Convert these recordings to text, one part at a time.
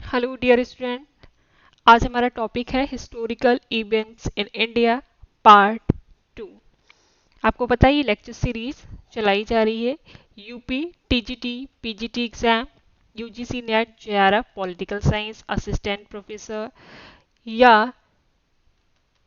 Hello dear student. आज हमारा topic है historical events in India part 2। आपको पता है ये लेक्चर सीरीज चलाई जा रही है UP TGT PGT exam, UGC net JRF political science assistant professor या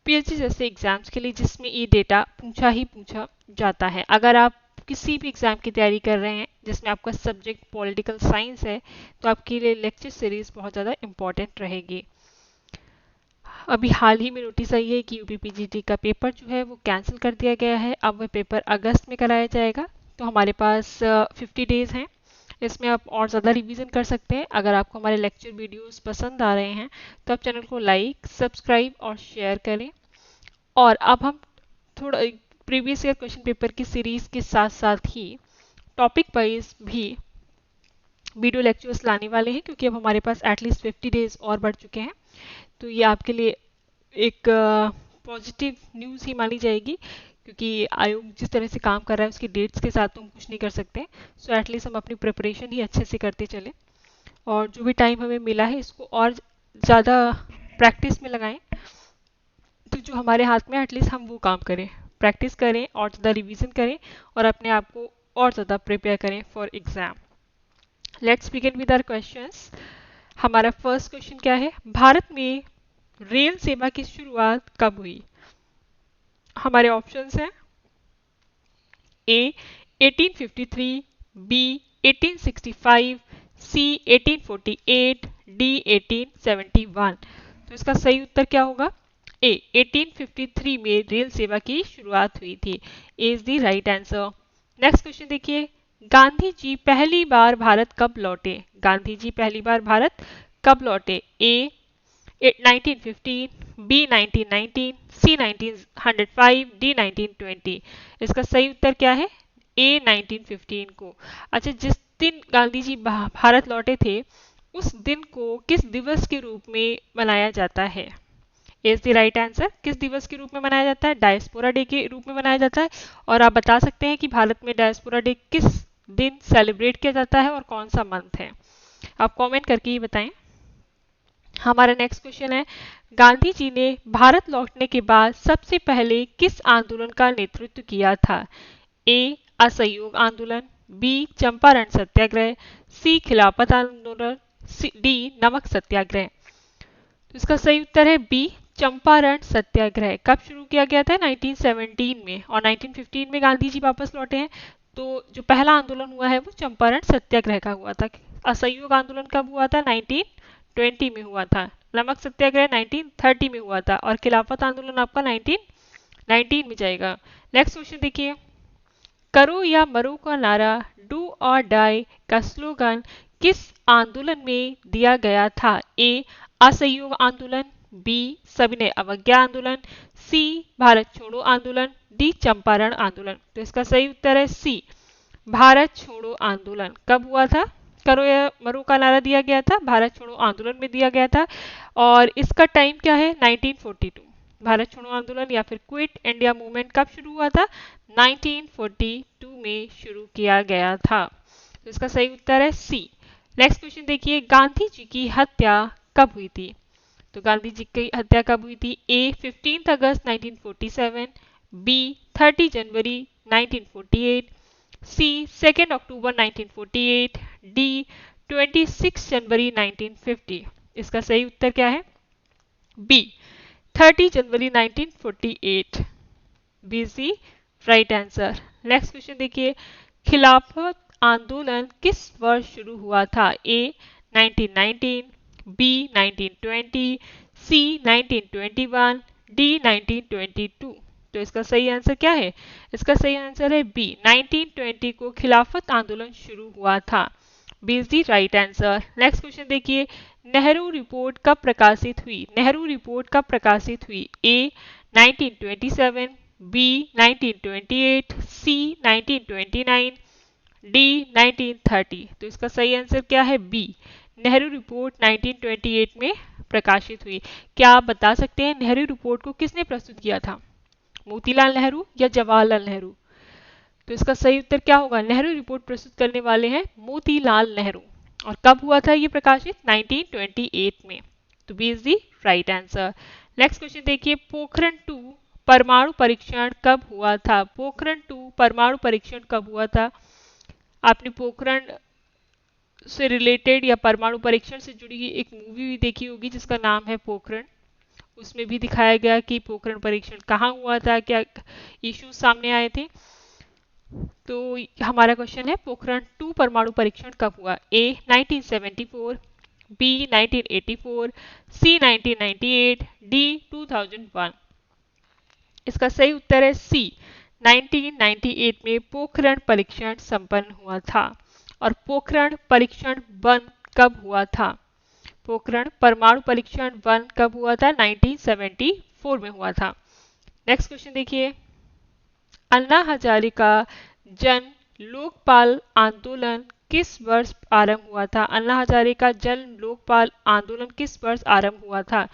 पीएचडी जैसे एग्जाम्स के लिए, जिसमें ये डेटा पूछा ही पूछा जाता है। अगर आप किसी भी एग्जाम की तैयारी कर रहे हैं जिसमें आपका सब्जेक्ट पॉलिटिकल साइंस है तो आपके लिए लेक्चर सीरीज बहुत ज़्यादा इंपॉर्टेंट रहेगी। अभी हाल ही में नोटिस आई है कि यूपीपीजीटी का पेपर जो है वो कैंसिल कर दिया गया है। अब वह पेपर अगस्त में कराया जाएगा। तो हमारे पास 50 डेज हैं। इसमें आप और ज़्यादा रिवीजन कर सकते हैं। अगर आपको हमारे लेक्चर वीडियोस पसंद आ रहे हैं तो आप चैनल को लाइक सब्सक्राइब और शेयर करें। और अब हम थोड़ा प्रीवियस ईयर क्वेश्चन पेपर की सीरीज के साथ साथ ही टॉपिक वाइज भी वीडियो लेक्चर्स लाने वाले हैं, क्योंकि अब हमारे पास एटलीस्ट 50 डेज और बढ़ चुके हैं। तो ये आपके लिए एक पॉजिटिव न्यूज़ ही मानी जाएगी, क्योंकि आयोग जिस तरह से काम कर रहा है उसकी डेट्स के साथ तो हम कुछ नहीं कर सकते। सो एटलीस्ट हम अपनी प्रिपरेशन ही अच्छे से करते चलें और जो भी टाइम हमें मिला है इसको और ज़्यादा प्रैक्टिस में लगाएं। तो जो हमारे हाथ में एटलीस्ट हम वो काम करें, प्रैक्टिस करें और ज़्यादा रिवीजन करें और अपने आप को और ज़्यादा प्रिपेयर करें for exam. Let's begin with our questions. हमारा फर्स्ट क्वेश्चन क्या है? भारत में रेल सेवा की शुरुआत कब हुई? हमारे ऑप्शंस हैं ए 1853, बी 1865, सी 1848, डी 1871। तो इसका सही उत्तर क्या होगा? ए 1853 में रेल सेवा की शुरुआत हुई थी is the right answer. Next question देखिए, गांधी जी पहली बार भारत कब लौटे? गांधी जी पहली बार भारत कब लौटे? ए 1915, बी 1919, सी 1905, डी 1920। इसका सही उत्तर क्या है? ए 1915 को। अच्छा, जिस दिन गांधी जी भारत लौटे थे उस दिन को किस दिवस के रूप में मनाया जाता है? Is the right answer. किस दिवस के रूप में मनाया जाता है? डायस्पोरा डे के रूप में मनाया जाता है। और आप बता सकते हैं कि भारत में डायस्पोरा डे किस दिन सेलिब्रेट किया जाता है और कौन सा मंथ है? आप कमेंट करके ही बताएं। हमारा नेक्स्ट क्वेश्चन है, गांधी जी ने भारत लौटने के बाद सबसे पहले किस आंदोलन का नेतृत्व किया था? ए असहयोग आंदोलन, बी चंपारण सत्याग्रह, सी खिलाफत आंदोलन, डी नमक सत्याग्रह। तो इसका सही उत्तर है बी चंपारण सत्याग्रह। कब शुरू किया गया था? 1917 में। और 1915 में गांधी जी वापस लौटे हैं। तो जो पहला आंदोलन हुआ है वो चंपारण सत्याग्रह का हुआ था। असहयोग आंदोलन कब हुआ था? 1920 में हुआ था। नमक सत्याग्रह 1930 में हुआ था और खिलाफत आंदोलन आपका 1919 में जाएगा। नेक्स्ट क्वेश्चन देखिए, करो या मरो का नारा डू और डाई का स्लोगन किस आंदोलन में दिया गया था? ए असहयोग आंदोलन, बी सविनय अवज्ञा आंदोलन, सी भारत छोड़ो आंदोलन, डी चंपारण आंदोलन। तो इसका सही उत्तर है सी भारत छोड़ो आंदोलन। कब हुआ था? करो या मरो का नारा दिया गया था भारत छोड़ो आंदोलन में दिया गया था। और इसका टाइम क्या है? 1942। भारत छोड़ो आंदोलन या फिर क्विट इंडिया मूवमेंट कब शुरू हुआ था? 1942 में शुरू किया गया था। तो इसका सही उत्तर है सी। नेक्स्ट क्वेश्चन देखिए, गांधी जी की हत्या कब हुई थी? तो गांधी जी की हत्या कब हुई थी? ए 15 अगस्त 1947, बी 30 जनवरी 1948, सी 2 अक्टूबर 1948, डी 26 जनवरी 1950। इसका सही उत्तर क्या है? बी 30 जनवरी 1948। B is the right answer. Next question देखिए, खिलाफत आंदोलन किस वर्ष शुरू हुआ था? A 1919, B 1920, C 1921, D 1922। तो इसका सही आंसर क्या है? इसका सही आंसर है बी 1920 को खिलाफत आंदोलन शुरू हुआ था। B is the right answer. Next question देखिए, नेहरू रिपोर्ट कब प्रकाशित हुई? नेहरू रिपोर्ट कब प्रकाशित हुई? ए 1927, बी 1928, सी 1929, डी 1930। तो इसका सही आंसर क्या है? बी नेहरू रिपोर्ट 1928 में प्रकाशित हुई। क्या आप बता सकते हैं नेहरू रिपोर्ट को किसने प्रस्तुत किया था? मोतीलाल नेहरू या जवाहरलाल नेहरू? तो इसका सही उत्तर क्या होगा? नेहरू रिपोर्ट प्रस्तुत करने वाले हैं मोतीलाल नेहरू। और कब हुआ था ये प्रकाशित? 1928 में। तो B is the right answer. Next question देखिए, पोखरण 2 परमाणु परीक्षण कब हुआ था? पोखरण 2 परमाणु परीक्षण कब हुआ था? आपने पोखरण से रिलेटेड या परमाणु परीक्षण से जुड़ी हुई एक मूवी भी देखी होगी जिसका नाम है पोखरण। उसमें भी दिखाया गया कि पोखरण परीक्षण कहाँ हुआ था, क्या इश्यूज सामने आए थे। तो हमारा क्वेश्चन है पोखरण 2 परमाणु परीक्षण कब हुआ? ए 1974, बी 1984, सी 1998, डी 2001। इसका सही उत्तर है सी, 1998 में पोखरण परीक्षण संपन्न हुआ था। और पोखरण परीक्षण 1 कब हुआ था? पोखरण परमाणु परीक्षण 1 कब हुआ था? 1974 में हुआ था। नेक्स्ट क्वेश्चन देखिए, अन्ना हजारे का जन लोकपाल आंदोलन किस वर्ष आरंभ हुआ था? अन्ना हजारे का जन लोकपाल आंदोलन किस वर्ष आरंभ हुआ था?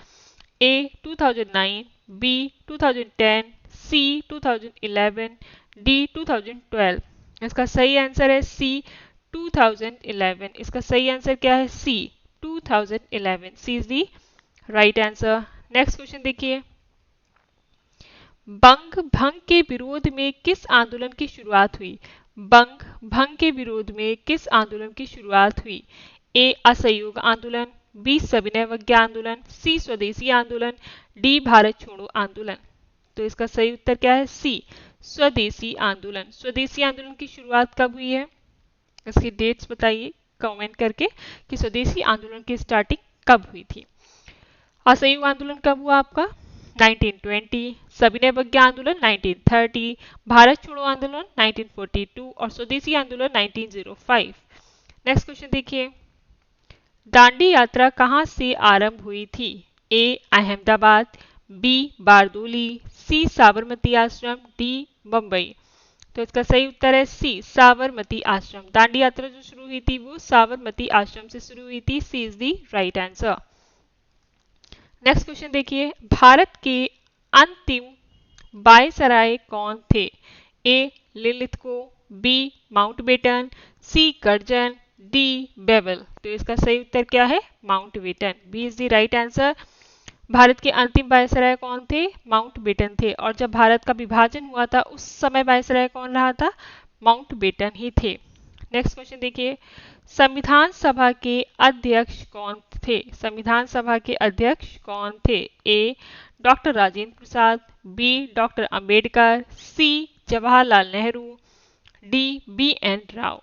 ए 2009, बी 2010, सी 2011, डी 2012। इसका सही आंसर है सी 2011। इसका सही आंसर क्या है? C 2011। C is the right answer. Next question देखिए, बंग भंग के विरोध में किस आंदोलन की शुरुआत हुई? बंग भंग के विरोध में किस आंदोलन की शुरुआत हुई? ए असहयोग आंदोलन, बी सविनय अवज्ञा आंदोलन, सी स्वदेशी आंदोलन, डी भारत छोड़ो आंदोलन। तो इसका सही उत्तर क्या है? सी स्वदेशी आंदोलन। स्वदेशी आंदोलन की शुरुआत कब हुई है? इसकी डेट्स बताइए कमेंट करके कि स्वदेशी आंदोलन की स्टार्टिंग कब हुई थी। असहयोग आंदोलन कब हुआ आपका? 1920, सविनय अवज्ञा आंदोलन 1930, भारत छोड़ो आंदोलन 1942 और स्वदेशी आंदोलन 1905। नेक्स्ट क्वेश्चन देखिए, दांडी यात्रा कहां से आरंभ हुई थी? ए अहमदाबाद, बी बारदोली, सी साबरमती आश्रम, डी मुंबई। तो इसका सही उत्तर है सी साबरमती आश्रम। दांडी यात्रा जो शुरू हुई थी वो साबरमती आश्रम से शुरू हुई थी। C is the right answer. Next question देखिए, भारत के अंतिम वायसराय कौन थे? A Linlithgow, B Mountbatten, C Curzon, D Wavell. तो इसका सही उत्तर क्या है? Mountbatten. B is the right answer. Bharat के अंतिम वायसराय कौन थे? माउंटबेटन थे। और जब भारत का विभाजन हुआ था उस समय वायसराय कौन रहा था? माउंटबेटन ही थे। नेक्स्ट क्वेश्चन देखिए, संविधान सभा के अध्यक्ष कौन थे? संविधान सभा के अध्यक्ष कौन थे? A doctor Rajendra Prasad, B doctor Ambedkar, C Jawaharlal Nehru, D B N Rao.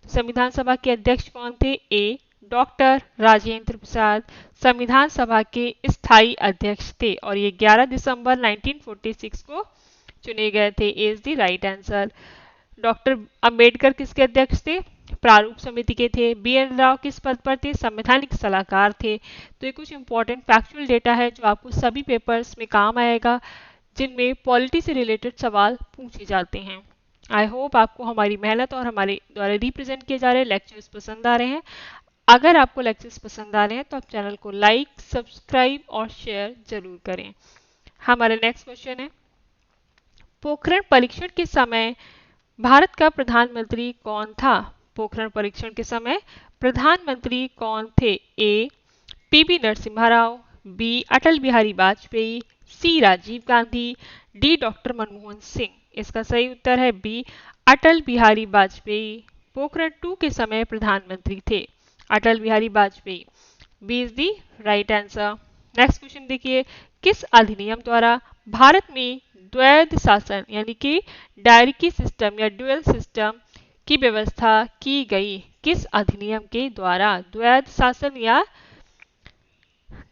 संविधान सभा के अध्यक्ष कौन थे? ए डॉक्टर राजेंद्र प्रसाद संविधान सभा के स्थायी अध्यक्ष थे और ये 11 दिसंबर 1946 को चुने गए थे। Is the right answer. Doctor Ambedkar किसके अध्यक्ष थे? प्रारूप समिति के थे। बी एन राव किस पद पर थे? संवैधानिक सलाहकार थे। तो ये कुछ इंपॉर्टेंट फैक्चुअल डेटा है जो आपको सभी पेपर्स में काम आएगा जिनमें पॉलिटी से रिलेटेड सवाल पूछे जाते हैं। आई होप आपको हमारी मेहनत और हमारे द्वारा रिप्रेजेंट किए जा रहे लेक्चर्स पसंद आ रहे हैं। अगर आपको लेक्चर्स पसंद आ रहे हैं तो आप चैनल को लाइक, सब्सक्राइब और शेयर जरूर करें। हमारा नेक्स्ट क्वेश्चन है, पोखरण परीक्षण के समय भारत का प्रधानमंत्री कौन था? पोखरण परीक्षण के समय प्रधानमंत्री कौन थे? A PV Narasimha Rao, B Atal Bihari Vajpayee, C Rajiv Gandhi, D doctor Manmohan Singh. इसका सही उत्तर है बी अटल बिहारी वाजपेयी पोखरण 2 के समय प्रधानमंत्री थे। Atal Bihari Vajpayee. B is the right answer. Next question देखिए, किस अधिनियम द्वारा भारत में द्वैध शासन यानी कि डायरेक्टी सिस्टम या ड्यूअल सिस्टम की व्यवस्था की गई? किस अधिनियम के द्वारा द्वैध शासन या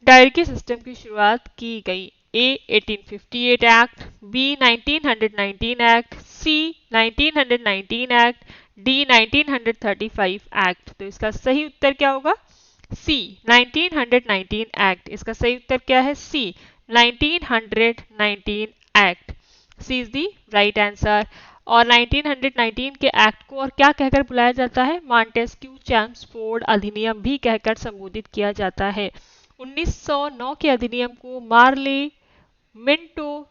डायरेक्टी सिस्टम की शुरुआत की गई? A 1858 act, B 1919 act, C 1919 act, D 1935 act. तो इसका सही उत्तर क्या होगा? C 1919 act. इसका सही उत्तर क्या है? C 1919 act. C is the right answer. और 1919 के एक्ट को और क्या कहकर बुलाया जाता है? मॉन्टेस्क्यू चैम्सफोर्ड अधिनियम भी कहकर संबोधित किया जाता है। 1909 के अधिनियम को मार्ले मिंटो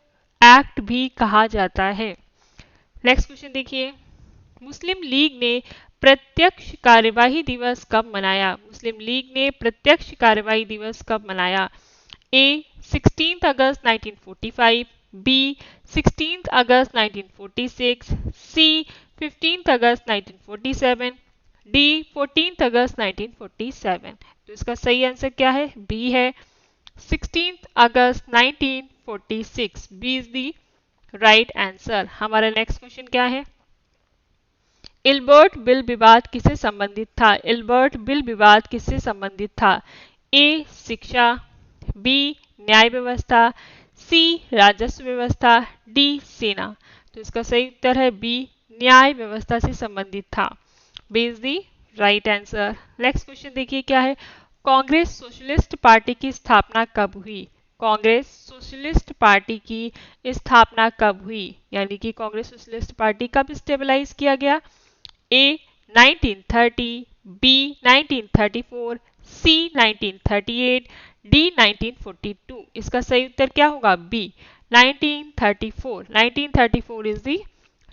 एक्ट भी कहा जाता है। नेक्स्ट क्वेश्चन देखिए, मुस्लिम लीग ने प्रत्यक्ष कार्यवाही दिवस कब मनाया? मुस्लिम लीग ने प्रत्यक्ष कार्यवाही दिवस कब मनाया? ए 16 अगस्त 1945, बी 16 अगस्त 1946, सी 15 अगस्त 1947, डी 14 अगस्त 1947। तो इसका सही आंसर क्या है? बी है 16 अगस्त 1946। B is the right answer. हमारा नेक्स्ट क्वेश्चन क्या है? इल्बर्ट बिल विवाद किससे संबंधित था? इल्बर्ट बिल विवाद किससे संबंधित था? ए शिक्षा, बी न्याय व्यवस्था, सी राजस्व व्यवस्था, डी सेना। तो इसका सही उत्तर है बी, न्याय व्यवस्था से संबंधित था। B is the right answer. Next question देखिए क्या है? कांग्रेस सोशलिस्ट पार्टी की स्थापना कब हुई? कांग्रेस सोशलिस्ट पार्टी की स्थापना कब हुई? यानी कि कांग्रेस सोशलिस्ट पार्टी कब स्टेबलाइज किया गया? A 1930, B 1934, C 1938, D 1942। इसका सही उत्तर क्या होगा? B 1934। 1934 is the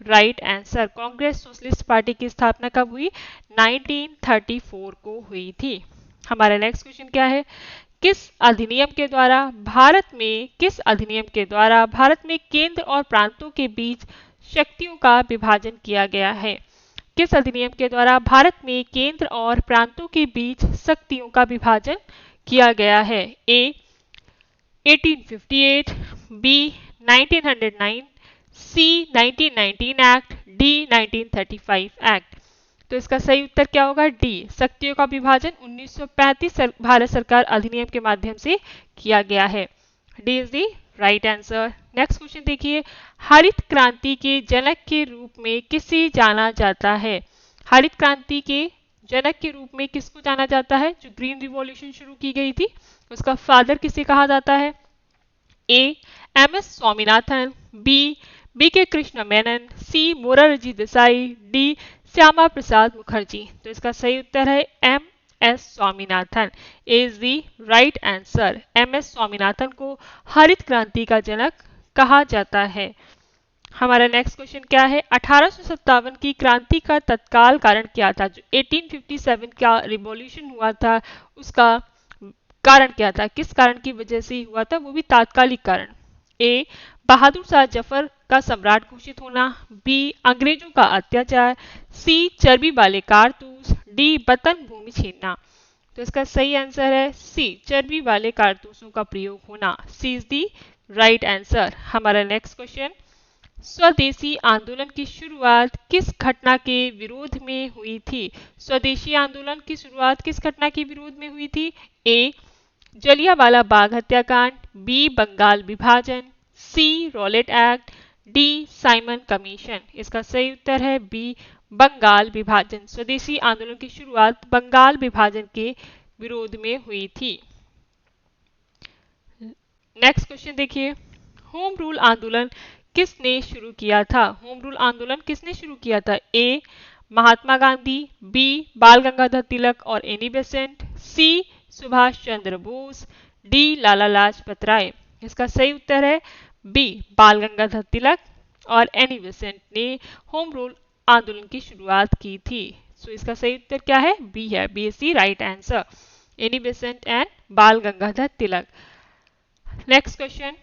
right answer. Congress socialist party की स्थापना कब हुई? 1934 को हुई थी। हमारा नेक्स्ट क्वेश्चन क्या है? किस अधिनियम के द्वारा भारत में केंद्र और प्रांतों के बीच शक्तियों का विभाजन किया गया है? किस अधिनियम के द्वारा भारत में केंद्र और प्रांतों के बीच शक्तियों का विभाजन किया गया है? ए 1858, बी 1909, सी 1919 एक्ट, डी 1935 एक्ट। तो इसका सही उत्तर क्या होगा? डी, शक्तियों का विभाजन 1935 भारत सरकार अधिनियम के माध्यम से किया गया है। D is the right answer. Next question देखिए, हरित क्रांति के जनक के रूप में किसे जाना जाता है? हरित क्रांति के जनक के रूप में किसको जाना जाता है? जो ग्रीन रिवॉल्यूशन शुरू की गई थी उसका फादर किसे कहा जाता है? A M S Swaminathan, B K Krishna Menon, C Morarji Desai, D Shyama Prasad Mukherjee. तो इसका सही उत्तर है M S Swaminathan is the right answer. M S Swaminathan को हरित क्रांति का जनक कहा जाता है। हमारा नेक्स्ट क्वेश्चन क्या है? 1857 की क्रांति का तत्काल कारण क्या था? जो 1857 का रिवॉल्यूशन हुआ था उसका कारण क्या था? किस कारण की वजह से हुआ था? वो भी तात्कालिक कारण। ए बहादुर शाह जफर का सम्राट घोषित होना, बी अंग्रेजों का अत्याचार, सी चर्बी वाले कारतूस, डी वतन भूमि छीनना। तो इसका सही आंसर है सी, चर्बी वाले कारतूसों का प्रयोग होना। सी इज दी राइट आंसर। हमारा नेक्स्ट क्वेश्चन, स्वदेशी आंदोलन की शुरुआत किस घटना के विरोध में हुई थी? स्वदेशी आंदोलन की शुरुआत किस घटना के विरोध में हुई थी? ए जलियांवाला बाग हत्याकांड, बी बंगाल विभाजन, C Rowlatt Act, D Simon Commission. इसका सही उत्तर है बी बंगाल विभाजन। स्वदेशी आंदोलन की शुरुआत बंगाल विभाजन के विरोध में हुई थी। नेक्स्ट क्वेश्चन देखिए, होम रूल आंदोलन किसने शुरू किया था? होम रूल आंदोलन किसने शुरू किया था? ए महात्मा गांधी, बी बाल गंगाधर तिलक और एनी बेसेंट, सी सुभाष चंद्र बोस, डी लाला लाजपत राय। इसका सही उत्तर है बी बाल गंगाधर तिलक और एनी बेसेंट ने होम रूल आंदोलन की शुरुआत की थी। सो इसका सही उत्तर क्या है? बी है। B is the right answer. Annie Besant and Bal Gangadhar Tilak. Next question,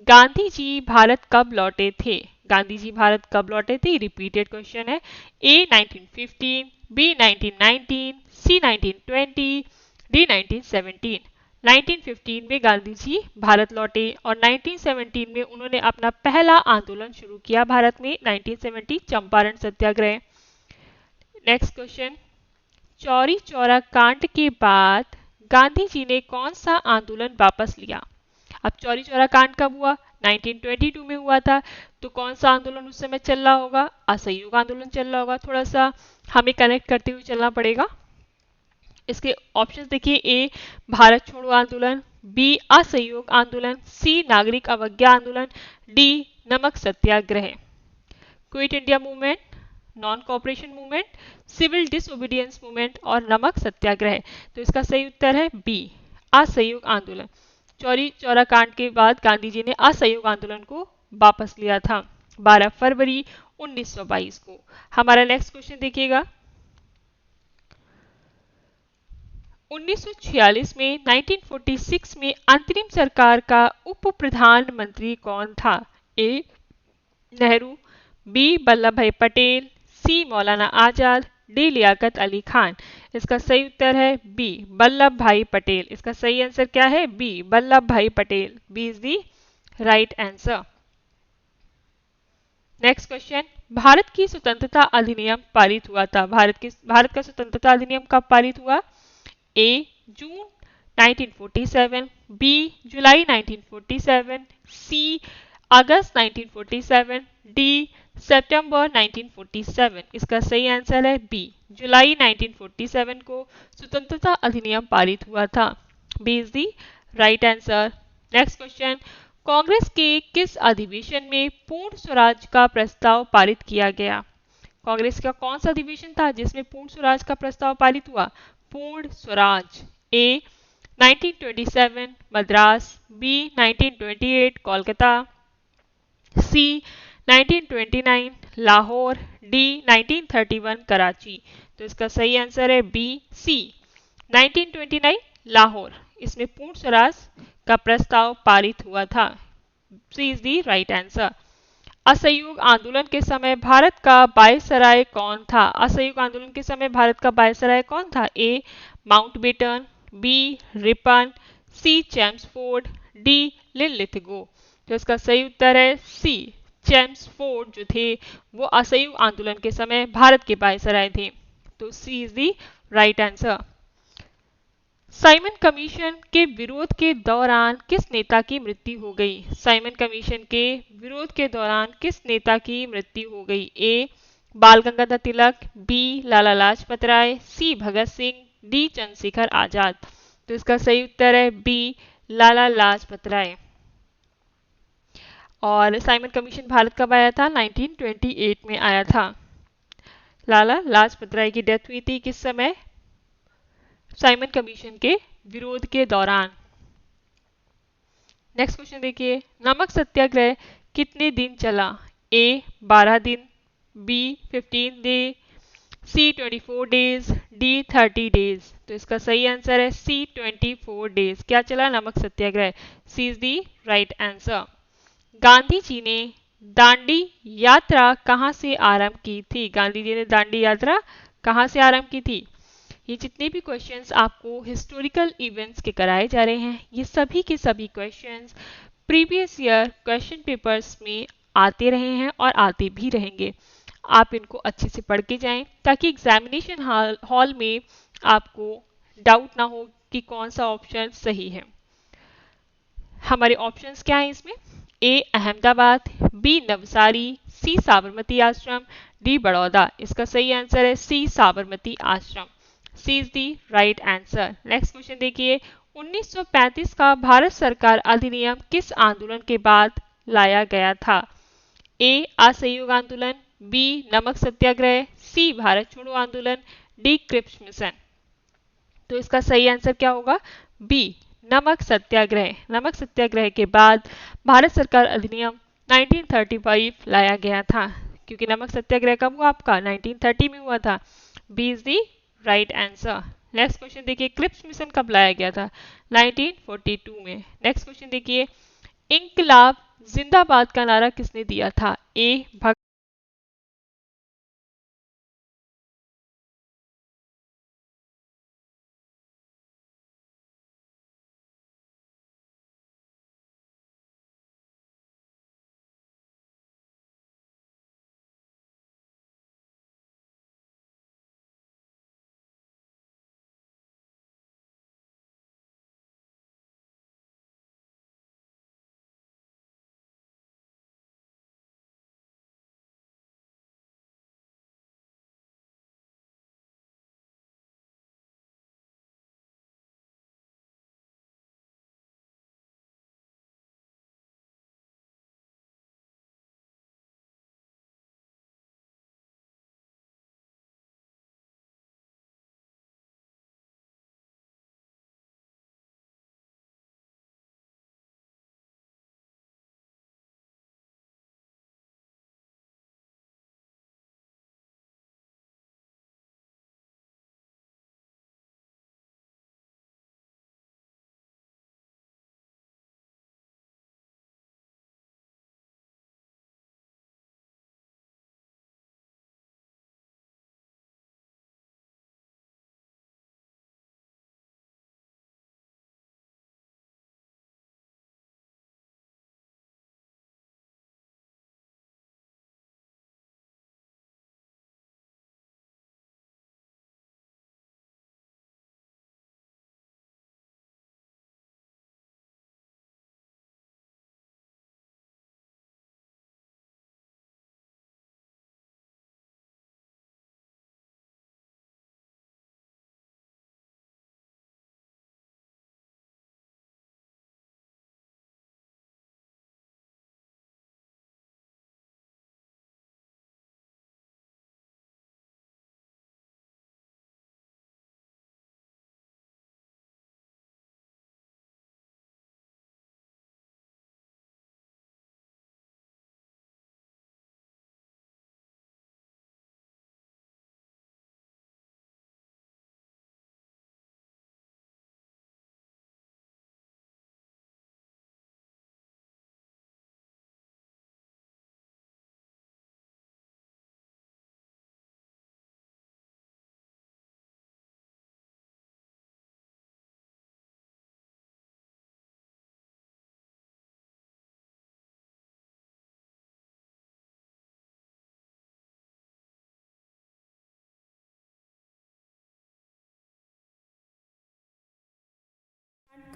Gandhi ji Bharat कब लौटे थे? गांधी जी भारत कब लौटे थे? रिपीटेड क्वेश्चन है। ए 1915, बी 1919, सी 1920, डी 1917। 1915 में गांधी जी भारत लौटे और 1917 में उन्होंने अपना पहला आंदोलन शुरू किया भारत में, 1917 चंपारण सत्याग्रह। नेक्स्ट क्वेश्चन, चौरी चौरा कांड के बाद गांधी जी ने कौन सा आंदोलन वापस लिया? अब चौरी चौरा कांड कब हुआ? 1922 में हुआ था। तो कौन सा आंदोलन उस समय चल रहा होगा? असहयोग आंदोलन चल रहा होगा। थोड़ा सा हमें कनेक्ट करते हुए चलना पड़ेगा। इसके ऑप्शंस देखिए, ए भारत छोड़ो आंदोलन, बी असहयोग आंदोलन, सी नागरिक अवज्ञा आंदोलन, D Namak Satyagraha. Quit India movement, non cooperation movement, civil disobedience movement और नमक सत्याग्रह। तो इसका सही उत्तर है बी असहयोग आंदोलन। चौरी चौरा कांड के बाद गांधी जी ने असहयोग आंदोलन को वापस लिया था 12 फरवरी 1922 को। हमारा नेक्स्ट क्वेश्चन देखिएगा, 1946 में 1946 में अंतरिम सरकार का उप प्रधानमंत्री कौन था? ए नेहरू, बी वल्लभ भाई पटेल, सी मौलाना आजाद, डी लियाकत अली खान। इसका सही उत्तर है बी वल्लभ भाई पटेल। इसका सही आंसर क्या है? B Vallabh Bhai Patel. B is the right answer. Next question, Bharat की स्वतंत्रता अधिनियम पारित हुआ था। भारत का स्वतंत्रता अधिनियम कब पारित हुआ? ए जून 1947, बी जुलाई 1947, सी अगस्त 1947, डी सितंबर 1947। इसका सही आंसर है बी जुलाई 1947 को स्वतंत्रता अधिनियम पारित हुआ था। B is the right answer. Next question, Congress के किस अधिवेशन में पूर्ण स्वराज का प्रस्ताव पारित किया गया? कांग्रेस का कौन सा अधिवेशन था जिसमें पूर्ण स्वराज का प्रस्ताव पारित हुआ? पूर्ण स्वराज। ए 1927 मद्रास, बी 1928 कोलकाता, सी 1929 लाहौर, डी 1931 कराची। तो इसका सही आंसर है बी सी 1929 लाहौर। इसमें पूर्ण स्वराज का प्रस्ताव पारित हुआ था। C is the right answer. असहयोग आंदोलन के समय भारत का वायसराय कौन था? असहयोग आंदोलन के समय भारत का वायसराय कौन था? ए माउंटबेटन, बी रिपन, सी चेम्सफोर्ड, डी लिनलिथगो। तो इसका सही उत्तर है सी चेम्सफोर्ड जो थे वो असहयोग आंदोलन के समय भारत के वायसराय थे। तो C is the right answer. Simon Commission के विरोध के दौरान किस नेता की मृत्यु हो गई? साइमन कमीशन के विरोध के दौरान किस नेता की मृत्यु हो गई? ए बाल गंगाधर तिलक, बी लाला लाजपत राय, सी भगत सिंह, डी चंद्रशेखर आजाद। तो इसका सही उत्तर है बी लाला लाजपत राय। और साइमन कमीशन भारत कब आया था? 1928 में आया था। लाला लाजपत राय की डेथ हुई थी किस समय? साइमन कमीशन के विरोध के दौरान। नेक्स्ट क्वेश्चन देखिए, नमक सत्याग्रह कितने दिन चला? ए 12 दिन, बी 15 डे, सी 24 डेज, डी 30 डेज। तो इसका सही आंसर है सी 24 डेज। क्या चला? Namak Satyagraha. C is the right answer. Gandhi ji ने दांडी यात्रा कहां से आरंभ की थी? गांधी जी ने दांडी यात्रा कहां से आरंभ की थी? ये जितने भी क्वेश्चंस आपको हिस्टोरिकल इवेंट्स के कराए जा रहे हैं, ये सभी के सभी questions previous year question papers में आते रहे हैं और आते भी रहेंगे। आप इनको अच्छे से पढ़ के जाएं ताकि एग्जामिनेशन हॉल में आपको डाउट ना हो कि कौन सा ऑप्शन सही है। हमारे ऑप्शंस क्या हैं इसमें? ए अहमदाबाद, बी नवसारी, सी साबरमती आश्रम, डी बड़ौदा। इसका सही आंसर है C Sabarmati Ashram. C is the right answer. Next question देखिए, 1935 का भारत सरकार अधिनियम किस आंदोलन के बाद लाया गया था? ए असहयोग आंदोलन, बी नमक सत्याग्रह, सी भारत छोड़ो आंदोलन, डी क्रिप्स मिशन। तो इसका सही आंसर क्या होगा? बी नमक सत्याग्रह। नमक सत्याग्रह के बाद भारत सरकार अधिनियम 1935 लाया गया था, क्योंकि नमक सत्याग्रह कब हुआ आपका? 1930 में हुआ था। B is the right answer. Next question देखिए, क्रिप्स मिशन कब लाया गया था? 1942 में। नेक्स्ट क्वेश्चन देखिए, इंकलाब जिंदाबाद का नारा किसने दिया था? ए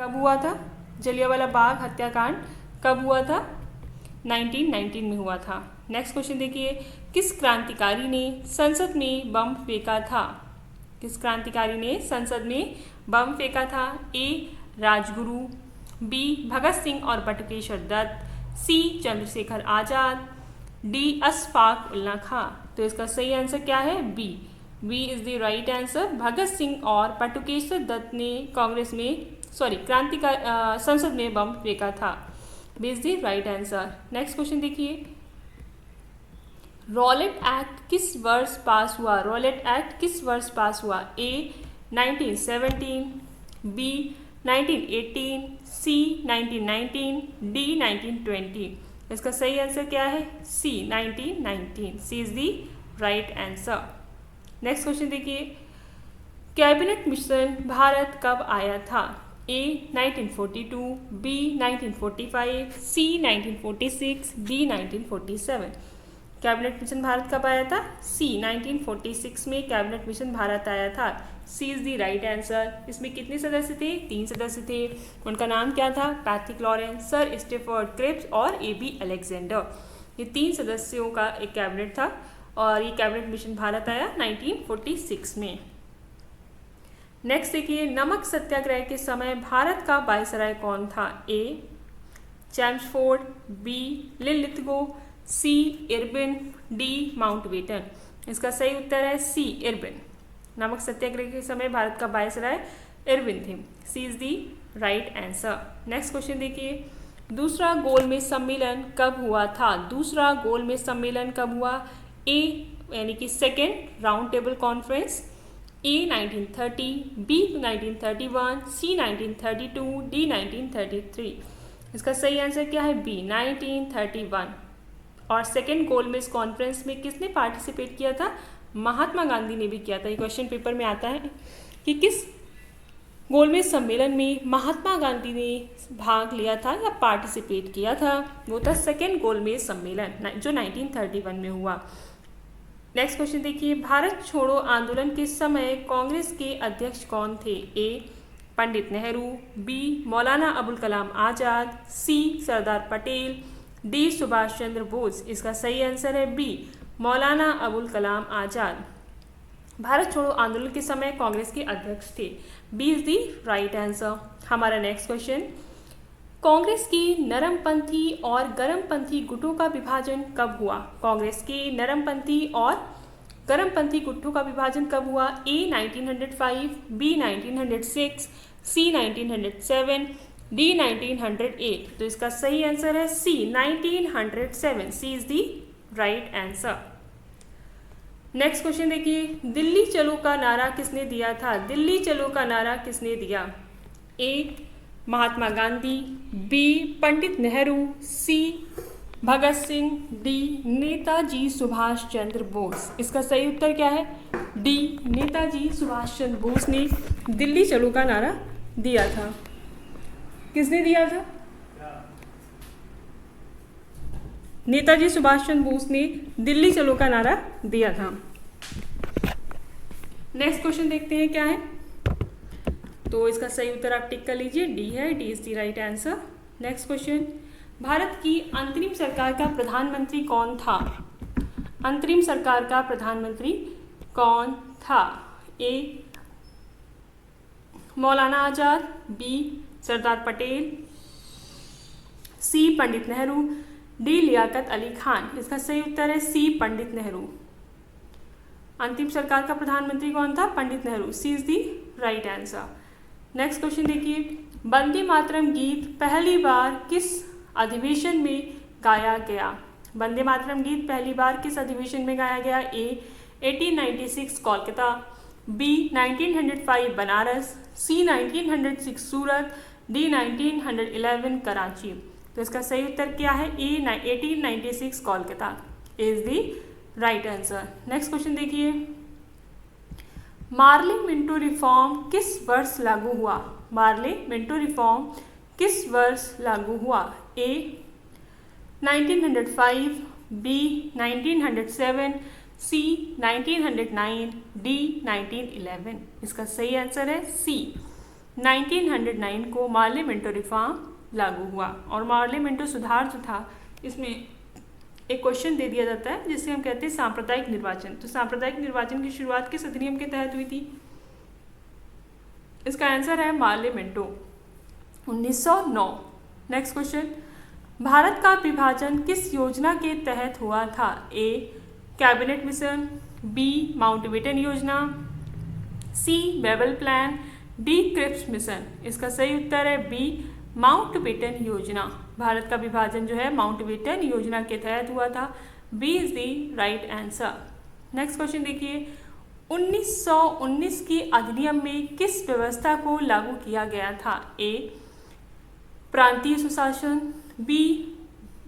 कब हुआ था? जलियांवाला बाग हत्याकांड कब हुआ था? 1919 में हुआ था। नेक्स्ट क्वेश्चन देखिए, किस क्रांतिकारी ने संसद में बम फेंका था? किस क्रांतिकारी ने संसद में बम फेंका था? ए राजगुरु, बी भगत सिंह और Batukeshwar Dutt, C Chandrashekhar Azad, D Ashfaqulla Khan. तो इसका सही आंसर क्या है? B. B is the right answer. Bhagat Singh और बटुकेश्वर दत्त ने संसद में बम फेंका था। B is the right answer. Next question देखिए, रॉलेट एक्ट किस वर्ष पास हुआ? रॉलेट एक्ट किस वर्ष पास हुआ? A 1917, B 1918, C 1919, D 1920। इसका सही आंसर क्या है? C 1919। C is the right answer. Next question देखिए, कैबिनेट मिशन भारत कब आया था? A 1942, B 1945, C 1946, D 1947। Cabinet mission भारत कब आया था? सी 1946 में कैबिनेट मिशन भारत आया था। C is the right answer. इसमें कितने सदस्य थे? 3 सदस्य थे। उनका नाम क्या था? Patrick Lawrence, sir Stafford Cripps और ए.बी. अलेक्जेंडर। ये 3 सदस्यों का एक कैबिनेट था और ये कैबिनेट मिशन भारत आया 1946 में। नेक्स्ट देखिए, नमक सत्याग्रह के समय भारत का वायसराय कौन था? ए चैम्सफोर्ड, बी लिलिथगो, सी इरविन, डी माउंटबेटन। इसका सही उत्तर है सी इरविन। नमक सत्याग्रह के समय भारत का वायसराय इरविन थे। C is the right answer. Next question देखिए, दूसरा गोलमेज सम्मेलन कब हुआ था? दूसरा गोलमेज सम्मेलन कब हुआ? ए यानी कि सेकेंड राउंड टेबल कॉन्फ्रेंस, ए 1930, बी 1931, सी 1932, डी 1933। इसका सही आंसर क्या है? बी 1931। और सेकेंड गोलमेज कॉन्फ्रेंस में किसने पार्टिसिपेट किया था? महात्मा गांधी ने भी किया था। ये क्वेश्चन पेपर में आता है कि किस गोलमेज सम्मेलन में महात्मा गांधी ने भाग लिया था या पार्टिसिपेट किया था? वो था सेकेंड गोलमेज सम्मेलन जो 1931 में हुआ। नेक्स्ट क्वेश्चन देखिए, भारत छोड़ो आंदोलन के समय कांग्रेस के अध्यक्ष कौन थे? ए पंडित नेहरू, बी मौलाना अबुल कलाम आज़ाद, सी सरदार पटेल, डी सुभाष चंद्र बोस। इसका सही आंसर है बी मौलाना अबुल कलाम आज़ाद। भारत छोड़ो आंदोलन के समय कांग्रेस के अध्यक्ष थे। B is the right answer. हमारा नेक्स्ट क्वेश्चन, कांग्रेस की नरमपंथी और गरमपंथी गुटों का विभाजन कब हुआ? कांग्रेस के नरमपंथी और गरमपंथी गुटों का विभाजन कब हुआ? A 1905, B 1906, C 1907, D 1908। तो इसका सही आंसर है C 1907। C is the right answer. Next question देखिए, दिल्ली चलो का नारा किसने दिया था? दिल्ली चलो का नारा किसने दिया? ए महात्मा गांधी, बी पंडित नेहरू, सी भगत सिंह, डी नेताजी सुभाष चंद्र बोस। इसका सही उत्तर क्या है? डी नेताजी सुभाष चंद्र बोस ने दिल्ली चलो का नारा दिया था। किसने दिया था? नेताजी सुभाष चंद्र बोस ने दिल्ली चलो का नारा दिया था। नेक्स्ट क्वेश्चन देखते हैं क्या है। तो इसका सही उत्तर आप टिक कर लीजिए, डी है। D is the right answer. Next question, Bharat की अंतरिम सरकार का प्रधानमंत्री कौन था? अंतरिम सरकार का प्रधानमंत्री कौन था? ए मौलाना आज़ाद, बी सरदार पटेल, सी पंडित नेहरू, डी लियाकत अली खान। इसका सही उत्तर है सी पंडित नेहरू। अंतिम सरकार का प्रधानमंत्री कौन था? Pandit Nehru. C is the right answer. Next question देखिए, वंदे मातरम गीत पहली बार किस अधिवेशन में गाया गया? वंदे मातरम गीत पहली बार किस अधिवेशन में गाया गया? ए 1896 कोलकाता, बी 1905 बनारस, सी 1906 सूरत, डी 1911 कराची। तो इसका सही उत्तर क्या है? ए 1896 Kolkata is the right answer. Next question देखिए, मार्ले मिंटो रिफॉर्म किस वर्ष लागू हुआ? मार्ले मिंटो रिफॉर्म किस वर्ष लागू हुआ? A 1905, B 1907, C 1909, D 1911। इसका सही आंसर है सी 1909 को मार्ले मिंटो रिफॉर्म लागू हुआ। और मार्ले मिंटो सुधार जो था, इसमें एक क्वेश्चन दे दिया जाता है जिसे हम कहते हैं सांप्रदायिक निर्वाचन। तो सांप्रदायिक निर्वाचन की शुरुआत किस अधिनियम के तहत हुई थी? इसका आंसर है Morley Minto 1909। Next question, Bharat का विभाजन किस योजना के तहत हुआ था? A cabinet mission, B Mountbatten योजना, C Wavell plan, D Cripps mission. इसका सही उत्तर है बी माउंटबेटन योजना। भारत का विभाजन जो है माउंटबेटन योजना के तहत हुआ था। B is the right answer. Next question देखिए, 1919 के अधिनियम में किस व्यवस्था को लागू किया गया था? ए प्रांतीय सुशासन, बी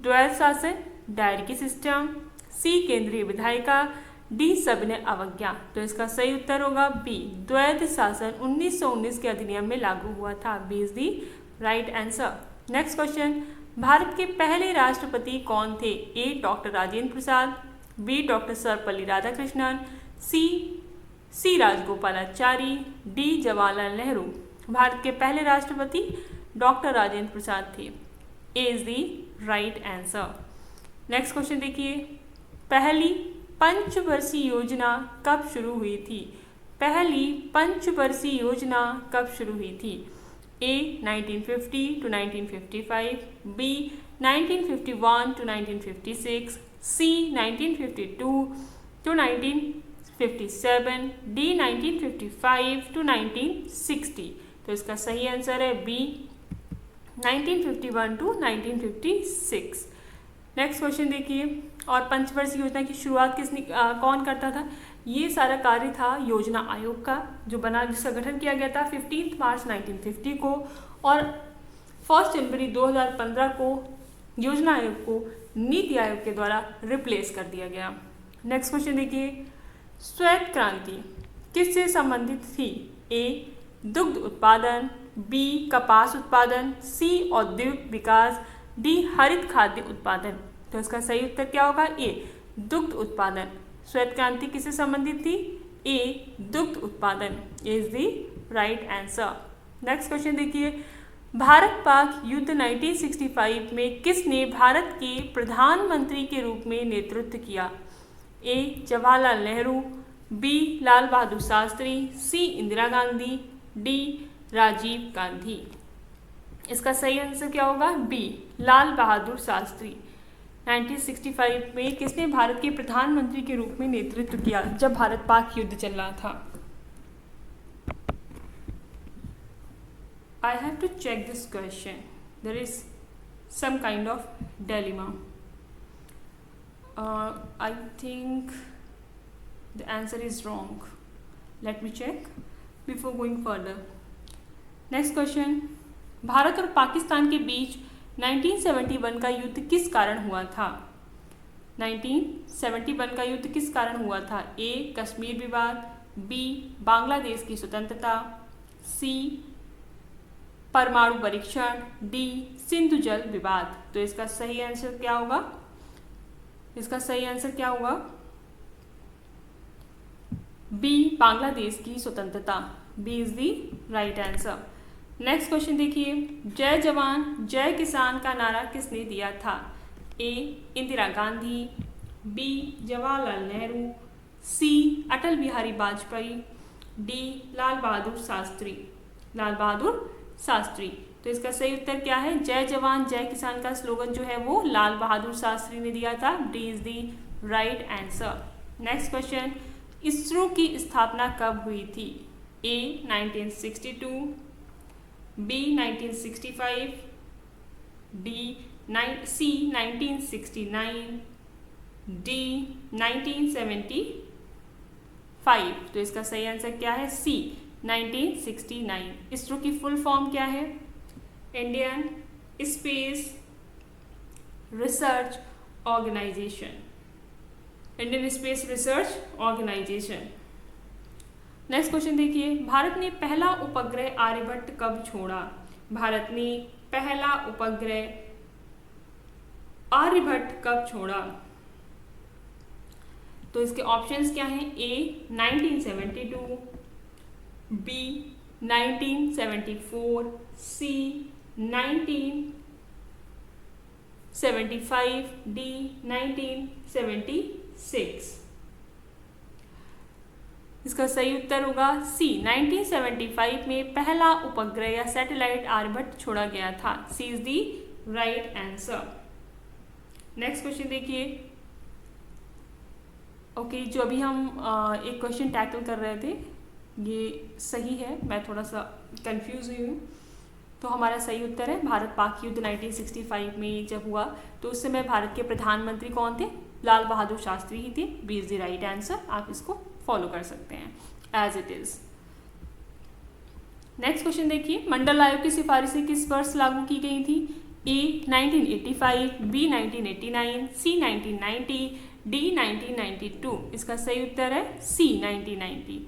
द्वैध शासन डायरकी सिस्टम, सी केंद्रीय विधायिका, डी सविनय अवज्ञा। तो इसका सही उत्तर होगा बी द्वैध शासन 1919 के अधिनियम में लागू हुआ था। B is the right answer. Next question, Bharat के पहले राष्ट्रपति कौन थे? A doctor Rajendra Prasad, B doctor Sarvepalli Radhakrishnan, C Rajagopalachari, D Jawaharlal Nehru. Bharat के पहले राष्ट्रपति डॉक्टर राजेंद्र प्रसाद थे। A is the right answer. Next question देखिए, पहली पंचवर्षीय योजना कब शुरू हुई थी? पहली पंचवर्षीय योजना कब शुरू हुई थी? A 1950 to 1955, B 1951 to 1956, C 1952 to 1957, D 1955 to 1960। तो इसका सही आंसर है बी 1951 to 1956। नेक्स्ट क्वेश्चन देखिए, और पंचवर्षीय योजना की शुरुआत कौन करता था? ये सारा कार्य था योजना आयोग का, जो बना, जिसका गठन किया गया था 15 मार्च 1950 को, और 1 जनवरी 2015 को योजना आयोग को नीति आयोग के द्वारा रिप्लेस कर दिया गया। नेक्स्ट क्वेश्चन देखिए, श्वेत क्रांति किससे संबंधित थी? ए दुग्ध उत्पादन, बी कपास उत्पादन, सी औद्योगिक विकास, डी हरित खाद्य उत्पादन। तो इसका सही उत्तर क्या होगा? ए दुग्ध उत्पादन। श्वेत क्रांति किससे संबंधित थी? ए दुग्ध उत्पादन is the right answer. Next question देखिए, भारत पाक युद्ध 1965 में किसने भारत के प्रधानमंत्री के रूप में नेतृत्व किया? ए जवाहरलाल नेहरू, बी लाल बहादुर शास्त्री, सी इंदिरा गांधी, डी राजीव गांधी। इसका सही आंसर क्या होगा? बी लाल बहादुर शास्त्री। 1965 में किसने भारत के प्रधानमंत्री के रूप में नेतृत्व किया जब भारत पाक युद्ध चल रहा था? I have to check this question. There is some kind of dilemma. I think the answer is wrong. Let me check before going further. Next question. Bharat और पाकिस्तान के बीच 1971 का युद्ध किस कारण हुआ था? 1971 का युद्ध किस कारण हुआ था? ए कश्मीर विवाद, बी बांग्लादेश की स्वतंत्रता, सी परमाणु परीक्षण, डी सिंधु जल विवाद। तो इसका सही आंसर क्या होगा? इसका सही आंसर क्या होगा? बी बांग्लादेश की स्वतंत्रता। B is the right answer. Next question देखिए, जय जवान जय किसान का नारा किसने दिया था? A Indira Gandhi, B Jawaharlal Nehru, C Atal Bihari Vajpayee, D Lal Bahadur Shastri. लाल बहादुर शास्त्री। तो इसका सही उत्तर क्या है? जय जवान जय किसान का स्लोगन जो है वो लाल बहादुर शास्त्री ने दिया था। D is the right answer. Next question, ISRO की स्थापना कब हुई थी? ए 1962, बी 1965, सी 1969, डी 1975। तो इसका सही आंसर क्या है? सी 1969। इसरो की फुल फॉर्म क्या है? Indian space research organisation. Indian space research organisation. Next question देखिए, भारत ने पहला उपग्रह आर्यभट्ट कब छोड़ा? भारत ने पहला उपग्रह आर्यभट्ट कब छोड़ा? तो इसके ऑप्शंस क्या हैं? ए 1972, बी 1974, सी 1975, डी 1976। इसका सही उत्तर होगा सी। 1975 में पहला उपग्रह या सैटेलाइट आर्यभट्ट छोड़ा गया था। C is the right answer. Next question देखिए। ओके, जो अभी हम एक क्वेश्चन टैकल कर रहे थे ये सही है, मैं थोड़ा सा कंफ्यूज हुई हूँ। तो हमारा सही उत्तर है भारत पाक युद्ध 1965 में जब हुआ तो उस समय भारत के प्रधानमंत्री कौन थे? लाल बहादुर शास्त्री ही थे। B is the right answer. आप इसको फॉलो कर सकते हैं as it is. Next question देखिए। मंडल आयोग की सिफारिशें किस वर्ष लागू की गई थी? ए 1985, बी 1989, सी 1990, डी 1992। इसका सही उत्तर है सी 1990।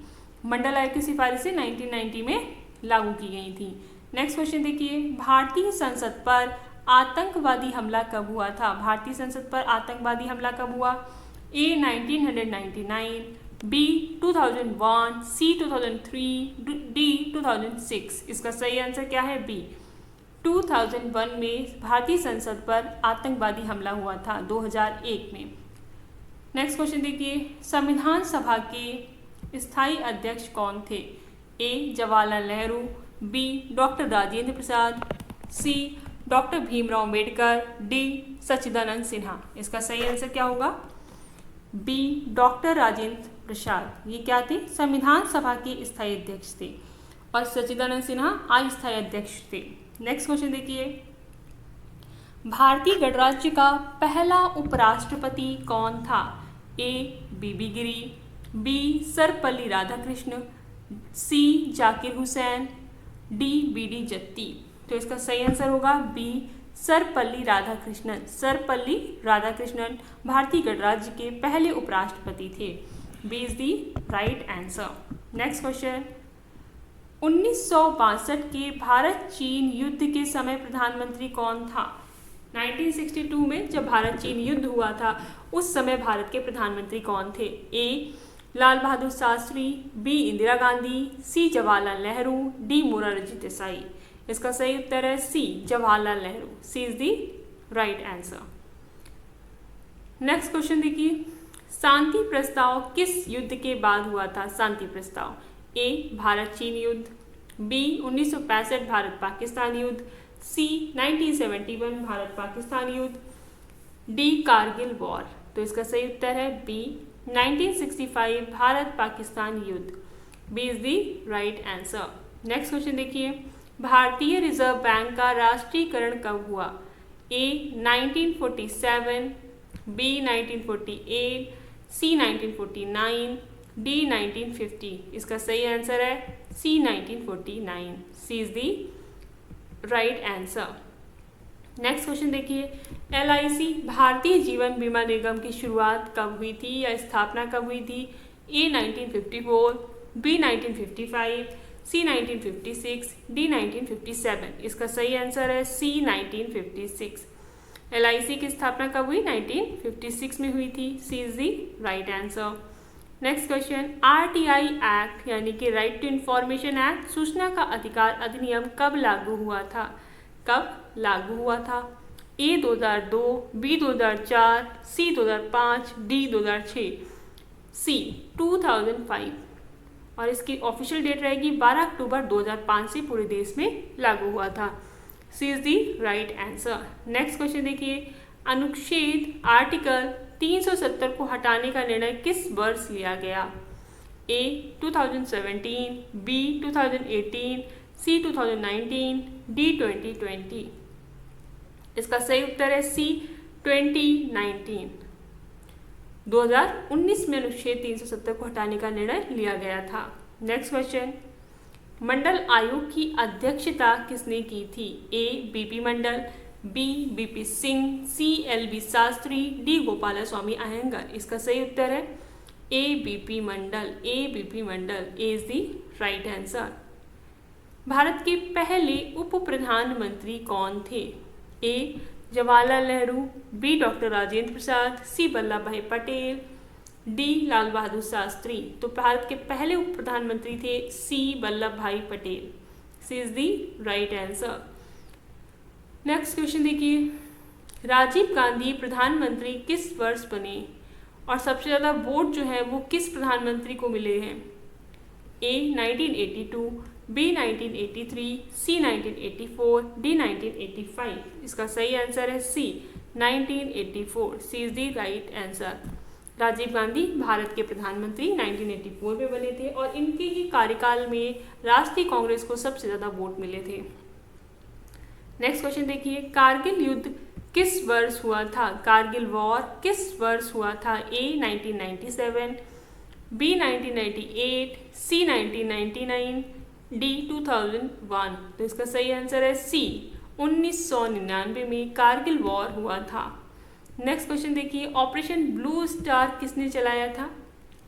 मंडल आयोग की सिफारिशें 1990 में लागू की गई थी। नेक्स्ट क्वेश्चन देखिए। भारतीय संसद पर आतंकवादी हमला कब हुआ था? भारतीय संसद पर आतंकवादी हमला कब हुआ? ए 1999, बी 2001, सी 2003, डी 2006। इसका सही आंसर क्या है? बी 2001 में भारतीय संसद पर आतंकवादी हमला हुआ था 2001 में। नेक्स्ट क्वेश्चन देखिए। संविधान सभा के स्थायी अध्यक्ष कौन थे? A Jawaharlal Nehru, B doctor Rajendra Prasad, C doctor Bhimrao Ambedkar, D सच्चिदानंद सिन्हा। इसका सही आंसर क्या होगा? बी डॉक्टर राजेंद्र प्रसाद। ये क्या थे? संविधान सभा के स्थायी अध्यक्ष थे और सच्चिदानंद सिन्हा अस्थायी अध्यक्ष थे। नेक्स्ट क्वेश्चन देखिए। भारतीय गणराज्य का पहला उपराष्ट्रपति कौन था? A V V Giri, B Sarvepalli Radhakrishna, C Zakir Hussain, D B D Jatti. तो इसका सही आंसर होगा बी सर्वपल्ली राधाकृष्णन। सर्वपल्ली राधाकृष्णन भारतीय गणराज्य के पहले उपराष्ट्रपति थे। B is the right answer. Next question. 1962 के भारत चीन युद्ध के समय प्रधानमंत्री कौन था? 1962 में जब भारत चीन युद्ध हुआ था उस समय भारत के प्रधानमंत्री कौन थे? A Lal Bahadur Shastri, B Indira Gandhi, C Jawaharlal Nehru, D Morarji Desai. इसका सही उत्तर है C Jawaharlal Nehru. C is the right answer. Next question देखिए। शांति प्रस्ताव किस युद्ध के बाद हुआ था? शांति प्रस्ताव। ए भारत चीन युद्ध, बी 1965 भारत पाकिस्तान युद्ध, सी 1971 भारत पाकिस्तान युद्ध, डी कारगिल वॉर। तो इसका सही उत्तर है बी 1965 भारत पाकिस्तान युद्ध। B is the right answer. Next question देखिए। भारतीय रिजर्व बैंक का राष्ट्रीयकरण कब हुआ? A 1947, B 1948, C 1949, D 1950। इसका सही आंसर है C 1949। C is the right answer. Next question देखिए। LIC भारतीय जीवन बीमा निगम की शुरुआत कब हुई थी या स्थापना कब हुई थी? ए 1954, बी 1955, सी 1956, डी 1957। इसका सही आंसर है सी 1956। LIC की स्थापना कब हुई? 1956 में हुई थी। C is the right answer. Next question. RTI act यानी कि राइट टू इंफॉर्मेशन एक्ट, सूचना का अधिकार अधिनियम कब लागू हुआ था? कब लागू हुआ था? ए 2002, बी 2004, सी 2005, डी 2006, सी 2005। और इसकी ऑफिशियल डेट रहेगी 12 अक्टूबर 2005 से पूरे देश में लागू हुआ था। C is the right answer. Next question देखिए। अनुच्छेद आर्टिकल 370 को हटाने का निर्णय किस वर्ष लिया गया? ए 2017, बी 2018, सी 2019, डी 2020। इसका सही उत्तर है सी 2019। 2019 में अनुच्छेद 370 को हटाने का निर्णय लिया गया था। Next question. मंडल आयोग की अध्यक्षता किसने की थी? A BP Mandal, B BP Singh, C LB Shastri, D Gopalaswami Ayyangar. इसका सही उत्तर है A BP Mandal. A BP Mandal is the right answer. Bharat के पहले उप प्रधानमंत्री कौन थे? A Jawaharlal Nehru, B doctor Rajendra Prasad, C Vallabh Bhai Patel, D Lal Bahadur Shastri. तो भारत के पहले उप प्रधानमंत्री थे C Vallabh Bhai Patel. C is the right answer. Next question देखिए, राजीव गांधी प्रधानमंत्री किस वर्ष बने और सबसे ज़्यादा वोट जो है वो किस प्रधानमंत्री को मिले हैं? A 1982, B 1983, C 1984, D 1985। इसका सही आंसर है C 1984। C is the right answer. Rajiv Gandhi Bharat के प्रधानमंत्री 1984 में बने थे और इनके ही कार्यकाल में राष्ट्रीय कांग्रेस को सबसे ज़्यादा वोट मिले थे। नेक्स्ट क्वेश्चन देखिए, कारगिल युद्ध किस वर्ष हुआ था? कारगिल वॉर किस वर्ष हुआ था? ए 1997, बी 1998, सी 1999, डी 2001। तो इसका सही आंसर है सी 1999 में कारगिल वॉर हुआ था। नेक्स्ट क्वेश्चन देखिए, ऑपरेशन ब्लू स्टार किसने चलाया था?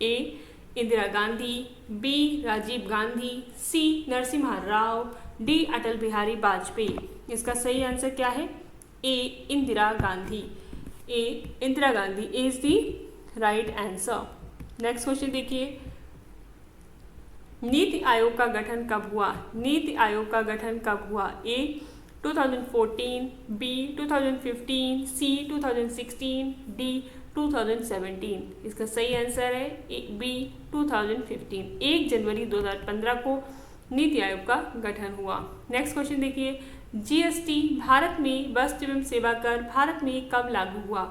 A Indira Gandhi, B Rajiv Gandhi, C Narasimha Rao, D Atal Bihari Vajpayee. इसका सही आंसर क्या है? A Indira Gandhi. A Indira Gandhi is the right answer. Next question देखिए, नीति आयोग का गठन कब हुआ? नीति आयोग का गठन कब हुआ? ए 2014, बी 2015, सी 2016, डी 2017। इसका सही आंसर है बी 2015। 1 जनवरी 2015 को नीति आयोग का गठन हुआ। नेक्स्ट क्वेश्चन देखिए, जीएसटी भारत में वस्तु एवं सेवा कर भारत में कब लागू हुआ?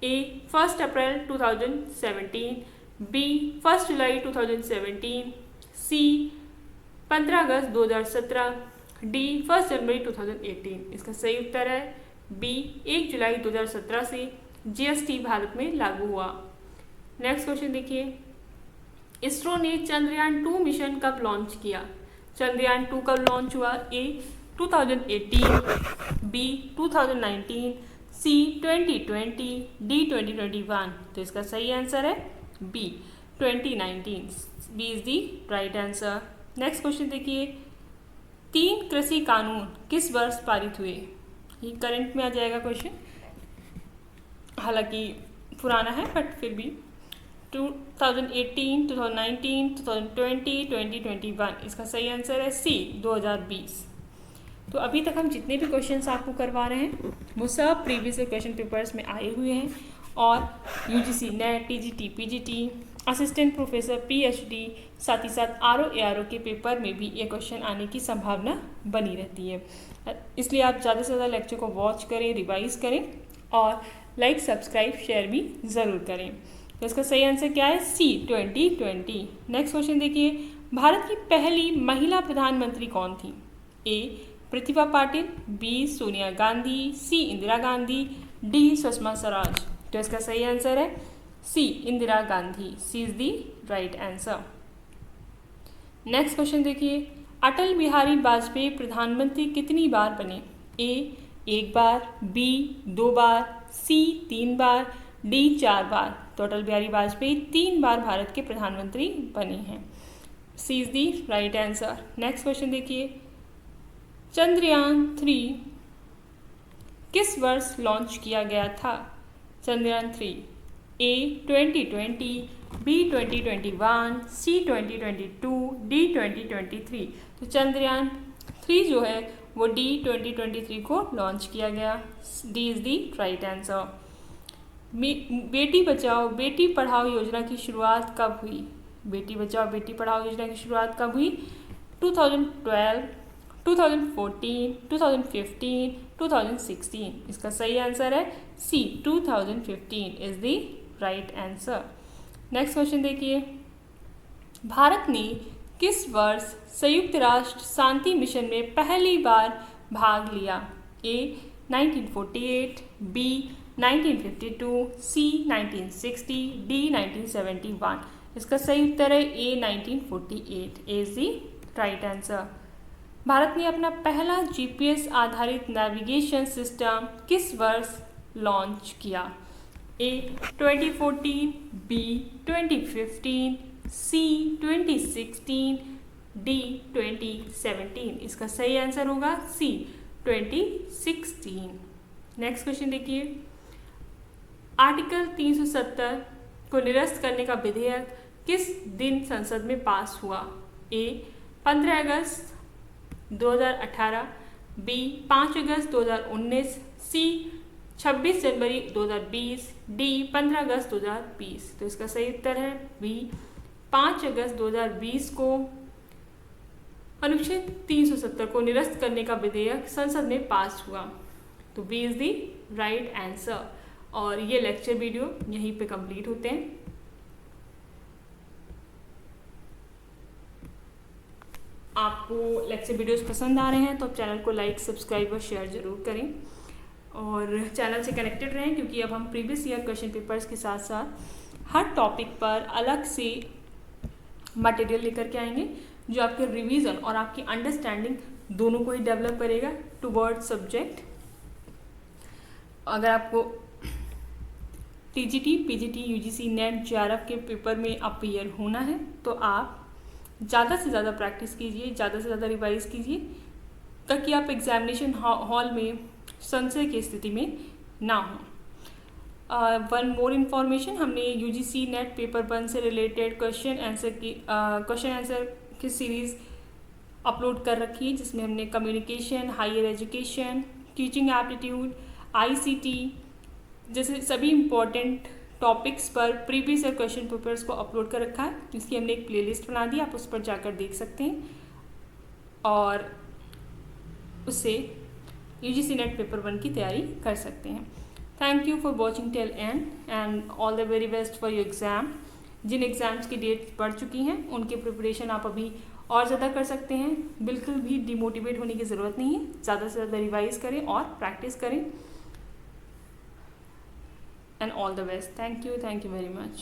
ए 1 अप्रैल 2017, बी 1 जुलाई 2017, सी 15 अगस्त 2017, डी 1 जनवरी 2018। इसका सही उत्तर है बी 1 जुलाई 2017 से जीएसटी भारत में लागू हुआ। नेक्स्ट क्वेश्चन देखिए, इसरो ने चंद्रयान 2 मिशन कब लॉन्च किया? चंद्रयान 2 कब लॉन्च हुआ? A 2018, B 2019, C 2020, D 2021। तो इसका सही आंसर है B 2019। B is the right answer. Next question देखिए, 3 कृषि कानून किस वर्ष पारित हुए? ये करंट में आ जाएगा क्वेश्चन, हालांकि पुराना है बट फिर भी 2018, 2019, 2020, 2021। इसका सही आंसर है सी 2020। तो अभी तक हम जितने भी क्वेश्चंस आपको करवा रहे हैं वो सब प्रीवियस क्वेश्चन पेपर्स में आए हुए हैं और UGC net, TGT, PGT, assistant professor, PhD, साथ ही साथ आरओ एआरओ के पेपर में भी ये क्वेश्चन आने की संभावना बनी रहती है। इसलिए आप ज़्यादा से ज़्यादा लेक्चर को वॉच करें, रिवाइज करें और लाइक, सब्सक्राइब, शेयर भी ज़रूर करें। तो इसका सही आंसर क्या है? सी 2020। नेक्स्ट क्वेश्चन देखिए, भारत की पहली महिला प्रधानमंत्री कौन थी? A Pratibha Patil, B Sonia Gandhi, C Indira Gandhi, D Sushma Swaraj. तो इसका सही आंसर है C Indira Gandhi. C is the right answer. Next question देखिए, अटल बिहारी वाजपेयी प्रधानमंत्री कितनी बार बने? ए 1 बार, बी 2 बार, सी 3 बार, डी 4 बार। तो अटल बिहारी वाजपेयी 3 बार भारत के प्रधानमंत्री बने हैं। C is the right answer. Next question देखिए, चंद्रयान 3 किस वर्ष लॉन्च किया गया था? Chandrayaan 3 A 2020, B 2021, C 2022, D 2023। तो चंद्रयान 3 जो है वो डी 2023 को लॉन्च किया गया। D is the right answer. Beti Bachao Beti Padhao योजना की शुरुआत कब हुई? बेटी बचाओ बेटी पढ़ाओ योजना की शुरुआत कब हुई? 2012, 2014, 2015, 2016। इसका सही आंसर है सी 2015 is the right answer. Next question देखिए, भारत ने किस वर्ष संयुक्त राष्ट्र शांति मिशन में पहली बार भाग लिया? ए 1948, बी 1952, सी 1960, डी 1971। इसका सही उत्तर है ए 1948 is the right answer. Bharat ने अपना पहला जीपीएस आधारित नेविगेशन सिस्टम किस वर्ष लॉन्च किया? ए 2014, बी 2015, सी 2016, डी 2017। इसका सही आंसर होगा सी 2016। नेक्स्ट क्वेश्चन देखिए, आर्टिकल 370 को निरस्त करने का विधेयक किस दिन संसद में पास हुआ? ए 15 अगस्त 2018, बी 5 अगस्त 2019, सी 26 जनवरी 2020, डी 15 अगस्त 2020। तो इसका सही उत्तर है बी 5 अगस्त 2020 को अनुच्छेद 370 को निरस्त करने का विधेयक संसद में पास हुआ। तो B is the right answer. और ये लेक्चर वीडियो यहीं पे कंप्लीट होते हैं। आपको लेक्चर वीडियोस पसंद आ रहे हैं तो आप चैनल को लाइक, सब्सक्राइब और शेयर जरूर करें और चैनल से कनेक्टेड रहें, क्योंकि अब हम प्रीवियस ईयर क्वेश्चन पेपर्स के साथ साथ हर टॉपिक पर अलग से मटेरियल लेकर के आएंगे जो आपके रिवीजन और आपकी अंडरस्टैंडिंग दोनों को ही डेवलप करेगा टुवर्ड सब्जेक्ट। अगर आपको TGT, PGT, UGC, net, JRF के पेपर में अपीयर होना है तो आप ज़्यादा से ज़्यादा प्रैक्टिस कीजिए, ज़्यादा से ज़्यादा रिवाइज कीजिए, ताकि आप एग्जामिनेशन हॉल में संशय की स्थिति में ना हो। वन मोर इन्फॉर्मेशन, हमने यूजीसी नेट पेपर 1 से रिलेटेड क्वेश्चन आंसर की सीरीज़ अपलोड कर रखी है, जिसमें हमने communication, higher education, teaching aptitude, ICT जैसे सभी इम्पॉर्टेंट टॉपिक्स पर प्रीवियस ईयर क्वेश्चन पेपर्स को अपलोड कर रखा है। इसकी हमने एक प्लेलिस्ट बना दी, आप उस पर जाकर देख सकते हैं और उससे यूजीसी नेट पेपर 1 की तैयारी कर सकते हैं। Thank you for watching till end all the very best for your exam. जिन एग्ज़ाम्स की डेट बढ़ चुकी हैं उनके प्रिपरेशन आप अभी और ज़्यादा कर सकते हैं। बिल्कुल भी डिमोटिवेट होने की ज़रूरत नहीं है, ज़्यादा से ज़्यादा रिवाइज करें और प्रैक्टिस करें। And all the best. Thank you very much.